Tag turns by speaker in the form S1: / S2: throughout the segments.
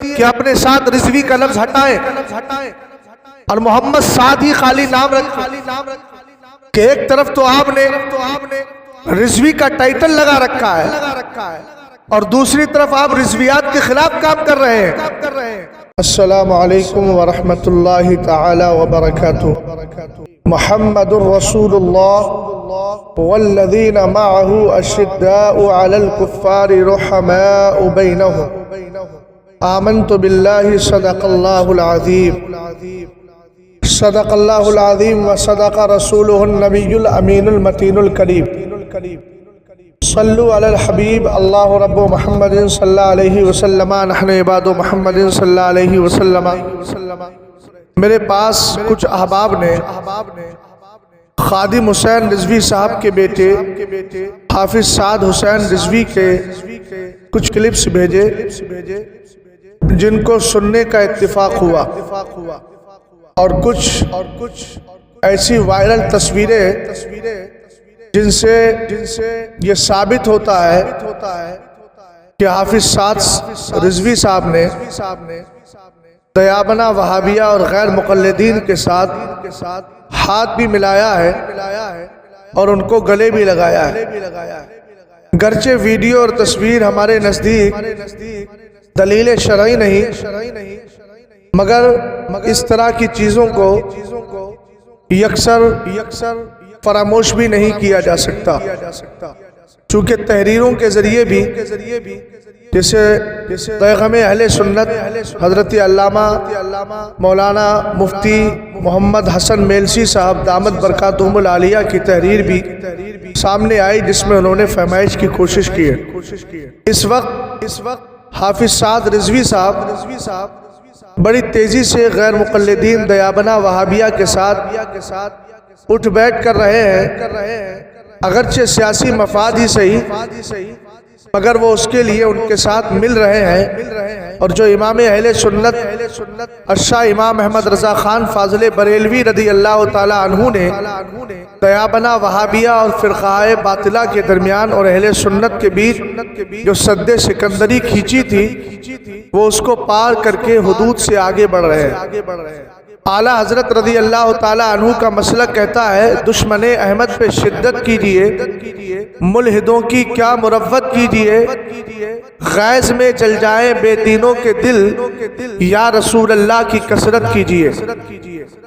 S1: کہ اپنے ساتھ رضوی کا لفظ ہٹائیں اور محمد سعد ہی خالی نام رکھیں کہ ایک طرف تو آپ نے رضوی کا ٹائٹل لگا رکھا ہے اور دوسری طرف آپ رضویات کے خلاف کام کر رہے ہیں۔ السلام علیکم ورحمۃ اللہ تعالی وبرکاتہ۔ محمد الرسول اللہ والذین معه اشداء علی الکفار رحماء بینہم آمنت باللہ صدق اللہ العظیم صدق اللہ العظیم وصدق رسولہ النبی الامین المتین الکریم۔ صلو علی الحبیب اللہ رب محمد صلی اللہ علیہ وسلم نحن عباد محمد صلی اللہ علیہ وسلم۔ میرے پاس کچھ احباب نے خادم حسین رضوی صاحب کے بیٹے حافظ سعد حسین رضوی کے کچھ کلپس بھیجے جن کو سننے کا اتفاق ہوا، اور کچھ ایسی وائرل تصویریں جن سے یہ ثابت ہوتا ہے کہ حافظ سعد رضوی صاحب نے دیابنا وہابیہ اور غیر مقلدین کے ساتھ ہاتھ بھی ملایا ہے اور ان کو گلے بھی لگایا ہے۔ گرچہ ویڈیو اور تصویر ہمارے نزدیک دلیل شرعی نہیں، مگر اس طرح کی چیزوں کو یکسر فراموش بھی نہیں کیا جا سکتا، چونکہ تحریروں کے ذریعے بھی جیسے پیغام اہل سنت حضرت علامہ مولانا مفتی محمد حسن میلسی صاحب دامت برکاتہم العالیہ کی تحریر بھی سامنے آئی، جس میں انہوں نے فہمائش کی کوشش کی ہے۔ اس وقت حافظ سعد رضوی صاحب بڑی تیزی سے غیر مقلدین دیابنا وہابیہ کے ساتھ اٹھ بیٹھ کر رہے ہیں، اگرچہ سیاسی مفاد ہی صحیح، مگر وہ اس کے لیے ان کے ساتھ مل رہے ہیں، اور جو امام اہل سنت الشاہ امام احمد رضا خان فاضل بریلوی رضی اللہ تعالی عنہ نے دیابنا وہابیہ اور فرقہ باطلہ کے درمیان اور اہل سنت کے بیچ جو سد سکندری کھینچی تھی، وہ اس کو پار کر کے حدود سے آگے بڑھ رہے ہیں۔ اعلیٰ حضرت رضی اللہ تعالی عنہ کا مسلک کہتا ہے دشمن احمد پہ شدت کیجئے، ملحدوں کی کیا مروت کیجئے، غیظ میں جل جائیں بے دینوں کے دل، یا رسول اللہ کی کثرت کیجئے۔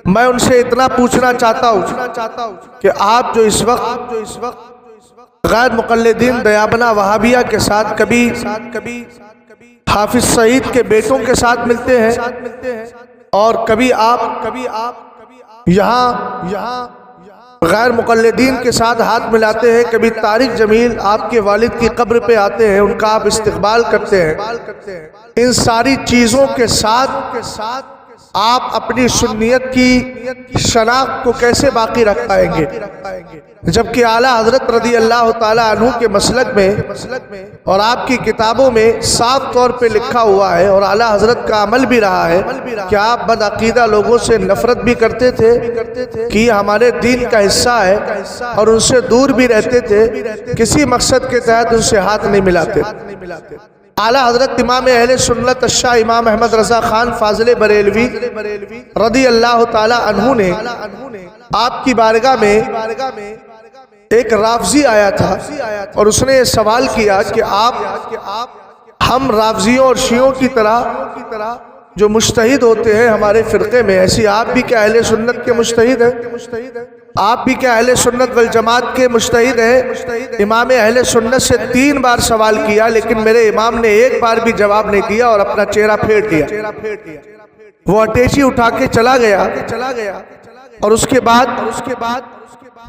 S1: میں ان سے اتنا پوچھنا چاہتا ہوں کہ آپ جو اس وقت غیر مقلدین دیابنا وہابیہ کے ساتھ کبھی حافظ سعید کے بیٹوں کے ساتھ ملتے ہیں، اور کبھی آپ یہاں غیر مقلدین کے ساتھ ہاتھ ملاتے ہیں، کبھی طارق جمیل آپ کے والد کی قبر پہ آتے ہیں، ان کا آپ استقبال کرتے ہیں، ان ساری چیزوں کے ساتھ آپ اپنی سنیت کی شناخت کو کیسے باقی رکھ پائیں گے، جبکہ اعلیٰ حضرت رضی اللہ تعالی عنہ کے مسلک میں اور آپ کی کتابوں میں صاف طور پہ لکھا ہوا ہے، اور اعلیٰ حضرت کا عمل بھی رہا ہے کہ آپ بدعقیدہ لوگوں سے نفرت بھی کرتے تھے کہ یہ ہمارے دین کا حصہ ہے، اور ان سے دور بھی رہتے تھے، کسی مقصد کے تحت ان سے ہاتھ نہیں ملاتے۔ اعلیٰ حضرت امام اہل سنت الشاہ امام احمد رضا خان فاضل بریلوی رضی اللہ تعالی عنہ نے آپ کی بارگاہ میں ایک رافضی آیا تھا، اور اس نے یہ سوال کیا کہ ہم رافضیوں اور شیعوں کی طرح جو مجتہد ہوتے ہیں ہمارے فرقے میں، ایسی آپ بھی کیا اہل سنت کے مجتہد ہیں؟ آپ بھی کیا اہل سنت والجماعت کے مجتہد ہیں؟ امام اہل سنت سے 3 بار سوال کیا، لیکن میرے امام نے 1 بار بھی جواب نہیں دیا اور اپنا چہرہ پھیر دیا۔ وہ اٹیچی اٹھا کے چلا گیا، اور اس کے بعد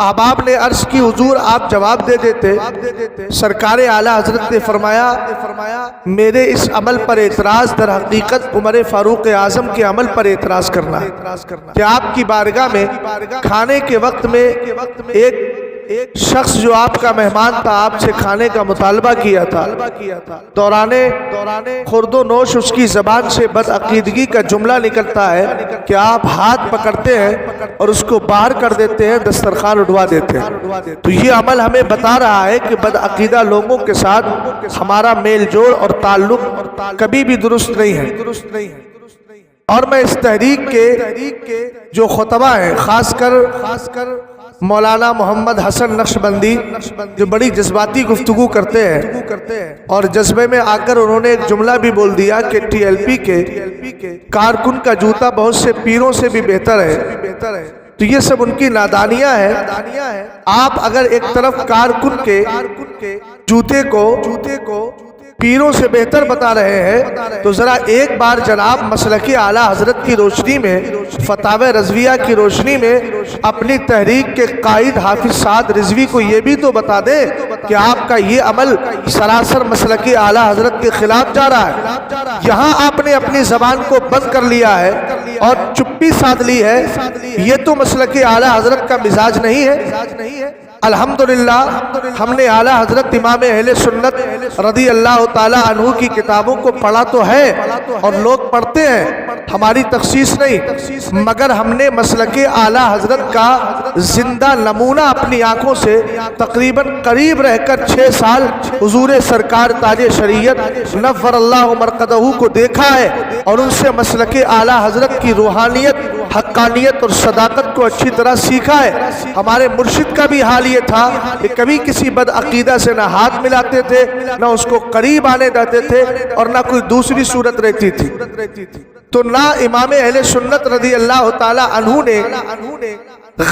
S1: احباب نے عرض کی حضور آپ جواب دے دیتے۔ سرکار اعلیٰ حضرت نے فرمایا میرے اس عمل پر اعتراض در حقیقت عمر فاروق اعظم کے عمل پر اعتراض کرنا ہے کہ آپ کی بارگاہ میں کھانے کے وقت میں ایک ایک شخص جو آپ کا مہمان تھا آپ سے کھانے کا مطالبہ کیا تھا، دوران خورد و نوش اس کی زبان سے بدعقیدگی کا جملہ نکلتا ہے کہ آپ ہاتھ پکڑتے ہیں اور اس کو باہر کر دیتے ہیں، دسترخوان اٹھوا دیتے ہیں۔ تو یہ عمل ہمیں بتا رہا ہے کہ بدعقیدہ لوگوں کے ساتھ ہمارا میل جوڑ اور تعلق کبھی بھی درست نہیں ہے۔ اور میں اس تحریک کے جو خطبہ ہیں، خاص کر مولانا محمد حسن نقشبندی جو بڑی جذباتی گفتگو کرتے ہیں، اور جذبے میں آ کر انہوں نے ایک جملہ بھی بول دیا کہ ٹی ایل پی کے کارکن کا جوتا بہت سے پیروں سے بھی بہتر ہے۔ تو یہ سب ان کی نادانیاں ہیں۔ آپ اگر ایک طرف کارکن کے جوتے کو پیروں سے بہتر بتا رہے ہیں تو ذرا ایک بار جناب مسلک اعلیٰ حضرت کی روشنی میں، فتاوی رضویہ کی روشنی میں اپنی تحریک کے قائد حافظ سعد رضوی کو یہ بھی تو بتا دیں کہ آپ کا یہ عمل سراسر مسلک اعلیٰ حضرت کے خلاف جا رہا ہے۔ یہاں آپ نے اپنی زبان کو بند کر لیا ہے اور چپی سادھ لی ہے، یہ تو مسلک اعلیٰ حضرت کا مزاج نہیں ہے۔ الحمدللہ ہم نے اعلیٰ حضرت امام اہل سنت رضی اللہ تعالیٰ عنہ کی کتابوں کو پڑھا تو ہے اور لوگ پڑھتے ہیں، ہماری تخصیص نہیں، مگر ہم نے مسلک اعلیٰ حضرت کا زندہ نمونہ اپنی آنکھوں سے تقریباً قریب رہ کر 6 سال حضور سرکار تاج شریعت نور اللہ مرقدہ کو دیکھا ہے اور ان سے مسلک اعلیٰ حضرت کی روحانیت، حقانیت اور صداقت کو اچھی طرح سیکھا ہے۔ ہمارے مرشد کا بھی حال یہ تھا کہ کبھی کسی بدعقیدہ سے نہ ہاتھ ملاتے تھے، نہ اس کو قریب آنے دیتے تھے اور نہ کوئی دوسری صورت رہتی تھی۔ تو نہ امام اہل سنت رضی اللہ تعالی عنہ نے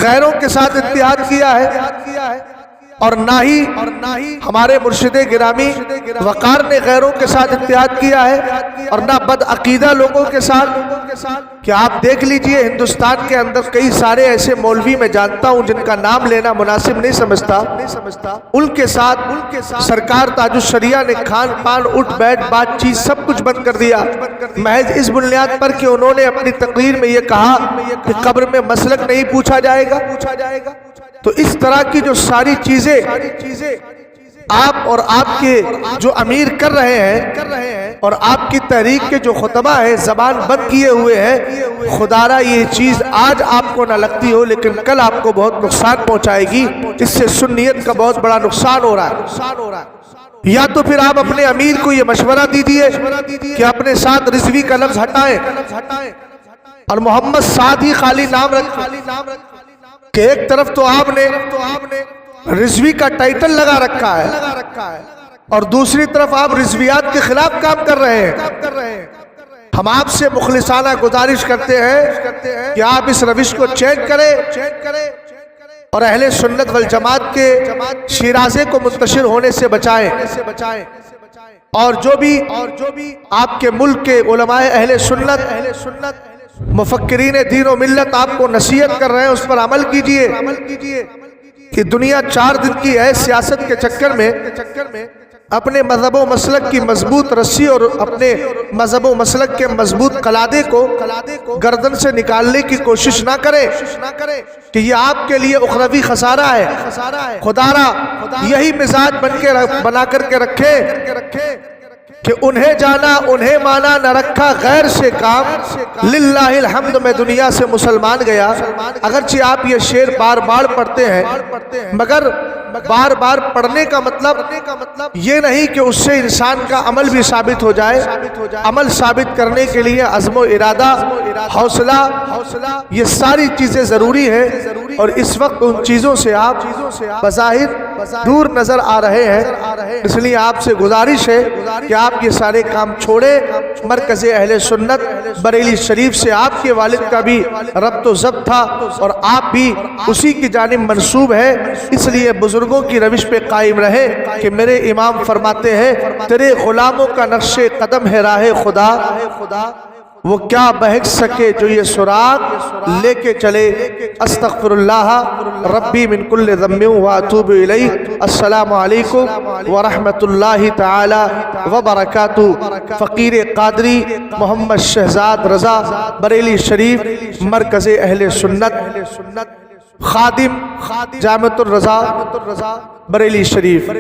S1: غیروں کے ساتھ اتحاد کیا ہے اور نہ ہی ہمارے مرشد گرامی وقار نے غیروں کے ساتھ اتحاد کیا ہے اور نہ بدعقیدہ لوگوں کے ساتھ۔ کہ آپ دیکھ لیجئے ہندوستان کے اندر کئی سارے ایسے مولوی میں جانتا ہوں جن کا نام لینا مناسب نہیں سمجھتا، ان کے ساتھ سرکار تاج الشریعہ نے کھان پان، اٹھ بیٹھ، بات چیت سب کچھ بند کر دیا، محض اس بنیاد پر کہ انہوں نے اپنی تقریر میں یہ کہا کہ قبر میں مسلک نہیں پوچھا جائے گا۔ تو اس طرح کی جو ساری چیزیں آپ اور آپ کے جو امیر کر رہے ہیں اور آپ کی تحریک کے جو خطبہ ہے زبان بند کیے ہوئے ہیں، خدارا یہ چیز آج آپ کو نہ لگتی ہو لیکن کل آپ کو بہت نقصان پہنچائے گی، اس سے سنیت کا بہت بڑا نقصان ہو رہا ہے۔ یا تو پھر آپ اپنے امیر کو یہ مشورہ دیجئے کہ اپنے ساتھ رضوی کا لفظ ہٹائیں اور محمد سعد ہی خالی نام رکھیں، کہ ایک طرف تو آپ نے رضوی کا ٹائٹل لگا رکھا ہے اور دوسری طرف آپ رضویات کے خلاف کام کر رہے ہیں۔ ہم آپ سے مخلصانہ گزارش کرتے ہیں کہ آپ اس روش کو چینج کریں اور اہل سنت والجماعت کے شیرازے کو منتشر ہونے سے بچائیں، اور جو بھی آپ کے ملک کے علماء اہل سنت مفکرین دین و ملت آپ کو نصیحت کر رہے ہیں اس پر عمل کیجئے کہ دنیا 4 دن کی ہے، سیاست کے چکر میں اپنے مذہب و مسلک کی مضبوط رسی اور اپنے مذہب و مسلک کے مضبوط قلادے کو گردن سے نکالنے کی کوشش نہ کرے کہ یہ آپ کے لیے اخروی خسارہ ہے۔ خدارا یہی مزاج بنا کر کے رکھے کہ انہیں جانا انہیں مانا نہ رکھا غیر سے کام، للہ الحمد میں دنیا سے مسلمان گیا۔ اگرچہ آپ یہ شعر بار بار پڑھتے ہیں مگر بار بار پڑھنے کا مطلب یہ نہیں کہ اس سے انسان کا عمل بھی ثابت ہو جائے۔ عمل ثابت کرنے کے لیے عزم و ارادہ، حوصلہ، یہ ساری چیزیں ضروری ہیں اور اس وقت ان چیزوں سے آپ بظاہر دور نظر آ رہے ہیں، اس لیے آپ سے گزارش ہے کہ آپ یہ سارے کام چھوڑے۔ مرکز اہل سنت بریلی شریف سے آپ کے والد کا بھی ربط و ضبط تھا اور آپ بھی اسی کی جانب منسوب ہے، اس لیے بزرگوں کی روش پہ قائم رہے کہ میرے امام فرماتے ہیں تیرے غلاموں کا نقش قدم ہے راہ خدا، وہ کیا بہک سکے جو یہ سراغ لے کے چلے۔ استغفر اللہ ربی من کل ذنب واتوب الیہ۔ السلام علیکم ورحمۃ اللہ تعالی وبرکاتہ۔ فقیر قادری محمد شہزاد رضا بریلی شریف، مرکز اہل سنت۔ خادم جامعۃ الرضا بریلی شریف.